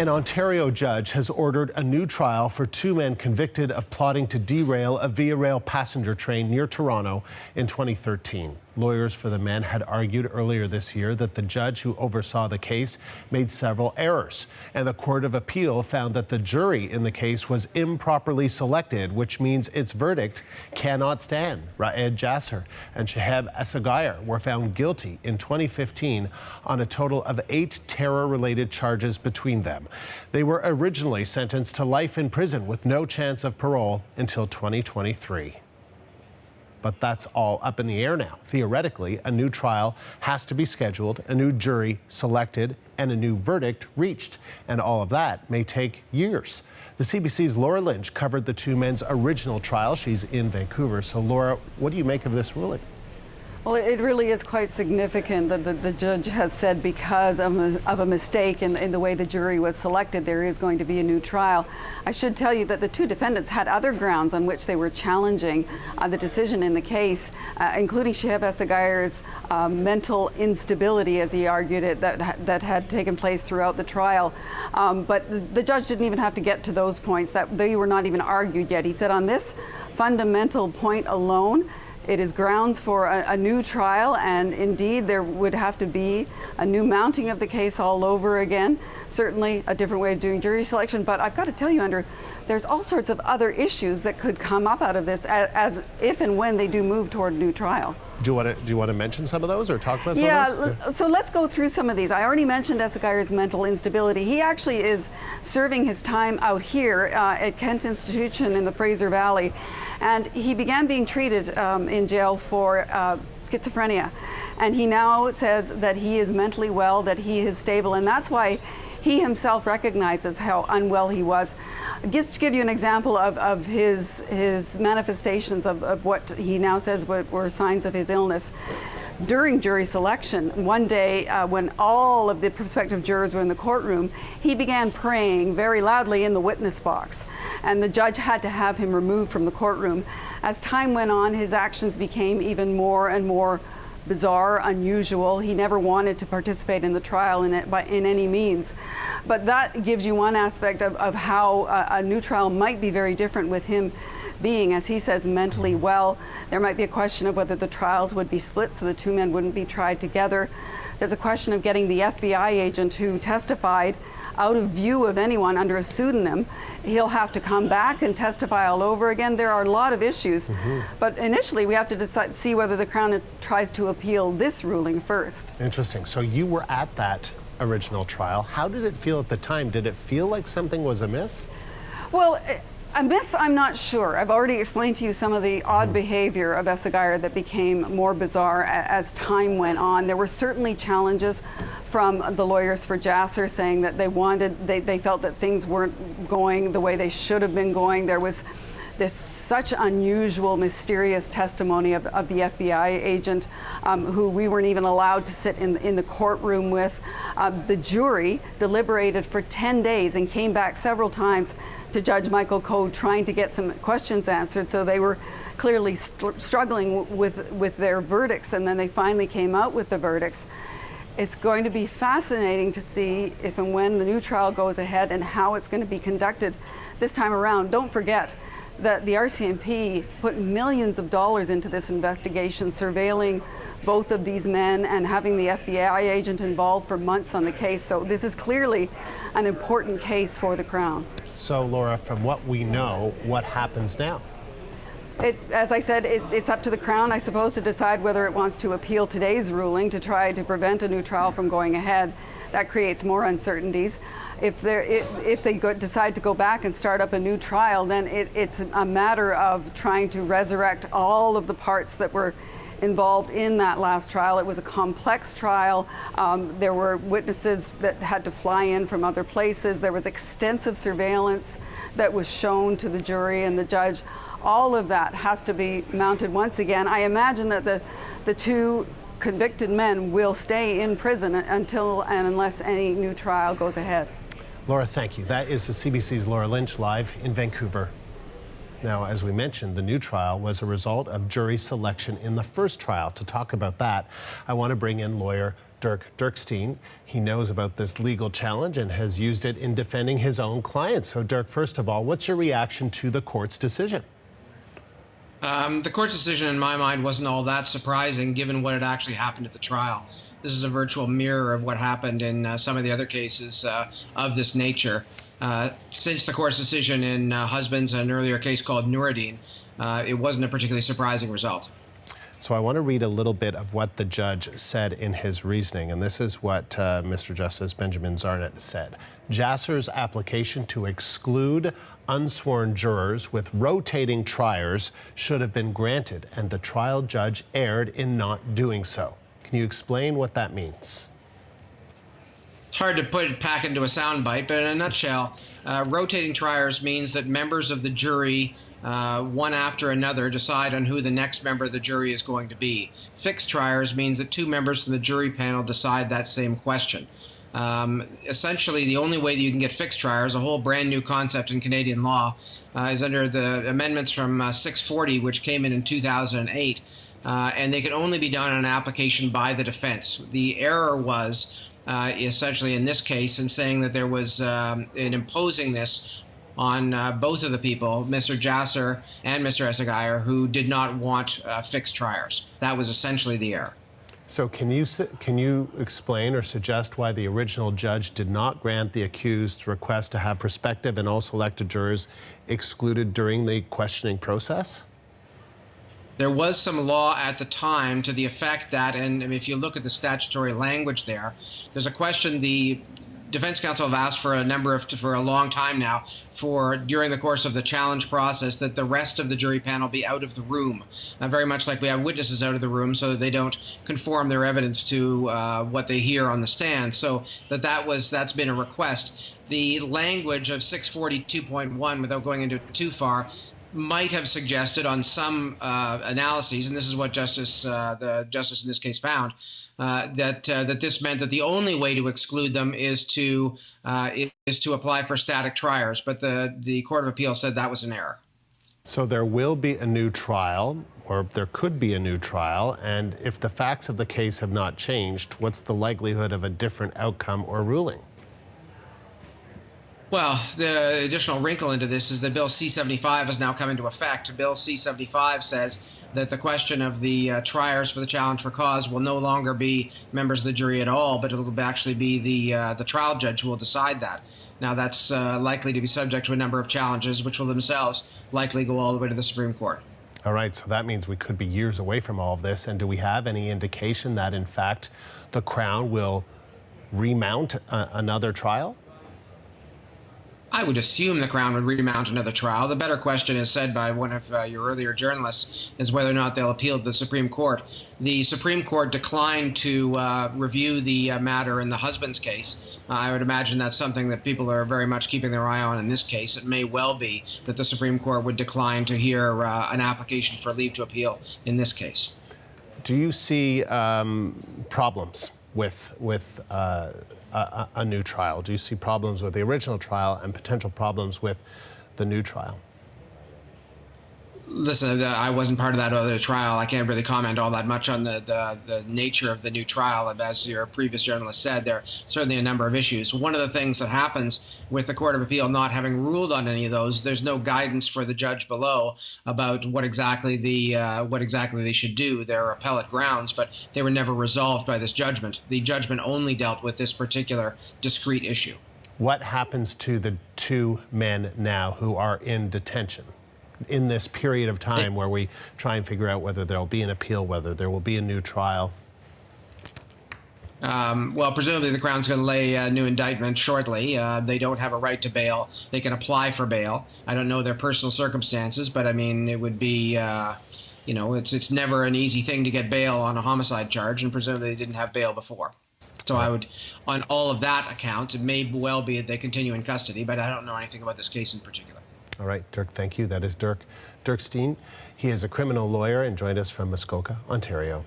An Ontario judge has ordered a new trial for two men convicted of plotting to derail a Via Rail passenger train near Toronto in 2013. Lawyers for the men had argued earlier this year that the judge who oversaw the case made several errors, and the Court of Appeal found that the jury in the case was improperly selected, which means its verdict cannot stand. Raed, Jaser and Chiheb Esseghaier were found guilty in 2015 on a total of 8 terror-related charges between them. They were originally sentenced to life in prison with no chance of parole until 2023. But that's all up in the air now. Theoretically, a new trial has to be scheduled, a new jury selected, and a new verdict reached. And all of that may take years. The CBC's Laura Lynch covered the two men's original trial. She's in Vancouver. So, Laura, what do you make of this ruling? Well, it really is quite significant that the judge has said because of a mistake in the way the jury was selected, there is going to be a new trial. I should tell you that the two defendants had other grounds on which they were challenging the decision in the case, including Chiheb Esseghaier's mental instability, as he argued it, that had taken place throughout the trial. But the judge didn't even have to get to those points. That they were not even argued yet. He said on this fundamental point alone, it is grounds for a new trial, and indeed there would have to be a new mounting of the case all over again. Certainly a different way of doing jury selection, but I've got to tell you, Andrew, there's all sorts of other issues that could come up out of this as if and when they do move toward a new trial. Do you want to mention some of those or talk about some of those? Yeah, so let's go through some of these. I already mentioned Esseghaire's mental instability. He actually is serving his time out here at Kent's Institution in the Fraser Valley, and he began being treated in jail for schizophrenia. And he now says that he is mentally well, that he is stable, and that's why he himself recognizes how unwell he was. Just to give you an example of his manifestations of what he now says were signs of his illness. During jury selection, one day when all of the prospective jurors were in the courtroom, he began praying very loudly in the witness box, and the judge had to have him removed from the courtroom. As time went on, his actions became even more and more bizarre, unusual. He never wanted to participate in the trial in any means. But that gives you one aspect of how a new trial might be very different with him being, as he says, mentally well. There might be a question of whether the trials would be split so the two men wouldn't be tried together. There's a question of getting the FBI agent who testified out of view of anyone under a pseudonym. He'll have to come back and testify all over again. There are a lot of issues. But initially we have to see whether the Crown tries to appeal this ruling first. Interesting. So you were at that original trial. How did it feel at the time? Did it feel like something was amiss? Well, amiss, I'm not sure. I've already explained to you some of the odd behavior of Esseghaier that became more bizarre as time went on. There were certainly challenges from the lawyers for Jaser saying that they felt that things weren't going the way they should have been going. There was this such unusual, mysterious testimony of the FBI agent who we weren't even allowed to sit in the courtroom with. The jury deliberated for 10 days and came back several times to Judge Michael Coe trying to get some questions answered. So they were clearly struggling with their verdicts, and then they finally came out with the verdicts. It's going to be fascinating to see if and when the new trial goes ahead and how it's going to be conducted this time around. Don't forget that the RCMP put millions of dollars into this investigation, surveilling both of these men and having the FBI agent involved for months on the case. So this is clearly an important case for the Crown. So, Laura, from what we know, what happens now? As I said, it's up to the Crown, I suppose, to decide whether it wants to appeal today's ruling to try to prevent a new trial from going ahead. That creates more uncertainties. If they decide to go back and start up a new trial, then it's a matter of trying to resurrect all of the parts that were involved in that last trial. It was a complex trial. There were witnesses that had to fly in from other places. There was extensive surveillance that was shown to the jury and the judge. All of that has to be mounted once again. I imagine that the two convicted men will stay in prison until and unless any new trial goes ahead. Laura, thank you. That is the CBC's Laura Lynch live in Vancouver. Now, as we mentioned, the new trial was a result of jury selection in the first trial. To talk about that, I want to bring in lawyer Dirk Steen. He knows about this legal challenge and has used it in defending his own clients. So, Dirk, first of all, what's your reaction to the court's decision? The court's decision, in my mind, wasn't all that surprising, given what had actually happened at the trial. This is a virtual mirror of what happened in some of the other cases of this nature. Since the court's decision in Husbands, an earlier case called Nuruddin, it wasn't a particularly surprising result. So I want to read a little bit of what the judge said in his reasoning, and this is what Mr. Justice Benjamin Zarnett said. Jaser's application to exclude unsworn jurors with rotating triers should have been granted, and the trial judge erred in not doing so. Can you explain what that means? It's hard to pack into a soundbite, but in a nutshell, rotating triers means that members of the jury, one after another, decide on who the next member of the jury is going to be. Fixed triers means that two members from the jury panel decide that same question. Essentially, the only way that you can get fixed triers, a whole brand new concept in Canadian law, is under the amendments from 640, which came in 2008, and they can only be done on an application by the defense. The error was essentially in this case in saying that there was in imposing this on both of the people, Mr. Jaser and Mr. Esseghaier, who did not want fixed triers. That was essentially the error. So can you explain or suggest why the original judge did not grant the accused's request to have prospective and all selected jurors excluded during the questioning process? There was some law at the time to the effect that, and if you look at the statutory language there's a question the defense counsel have asked for a long time now during the course of the challenge process that the rest of the jury panel be out of the room, very much like we have witnesses out of the room so that they don't conform their evidence to what they hear on the stand. So that's been a request. The language of 642.1, without going into it too far, might have suggested on some analyses, and this is what the justice in this case found, that this meant that the only way to exclude them is to apply for static triers. But the Court of Appeal said that was an error. So there will be a new trial, or there could be a new trial, and if the facts of the case have not changed, what's the likelihood of a different outcome or ruling? Well, the additional wrinkle into this is that Bill C-75 has now come into effect. Bill C-75 says that the question of the triers for the challenge for cause will no longer be members of the jury at all, but it'll actually be the trial judge who will decide that. Now, that's likely to be subject to a number of challenges, which will themselves likely go all the way to the Supreme Court. All right, so that means we could be years away from all of this. And do we have any indication that, in fact, the Crown will remount another trial? I would assume the Crown would remount another trial. The better question, as said by one of your earlier journalists, is whether or not they'll appeal to the Supreme Court. The Supreme Court declined to review the matter in the Husbands case. I would imagine that's something that people are very much keeping their eye on in this case. It may well be that the Supreme Court would decline to hear an application for leave to appeal in this case. Do you see problems with a new trial? Do you see problems with the original trial and potential problems with the new trial? Listen, I wasn't part of that other trial. I can't really comment all that much on the nature of the new trial. As your previous journalist said, there are certainly a number of issues. One of the things that happens with the Court of Appeal not having ruled on any of those, there's no guidance for the judge below about what exactly they should do. There are appellate grounds, but they were never resolved by this judgment. The judgment only dealt with this particular discrete issue. What happens to the two men now who are in detention in this period of time where we try and figure out whether there'll be an appeal, whether there will be a new trial? Well, presumably the Crown's going to lay a new indictment shortly. They don't have a right to bail. They can apply for bail. I don't know their personal circumstances, but I mean, it would be, it's never an easy thing to get bail on a homicide charge, and presumably they didn't have bail before. So I would, on all of that account, it may well be that they continue in custody, but I don't know anything about this case in particular. All right, Dirk, thank you. That is Dirk Steen. He is a criminal lawyer and joined us from Muskoka, Ontario.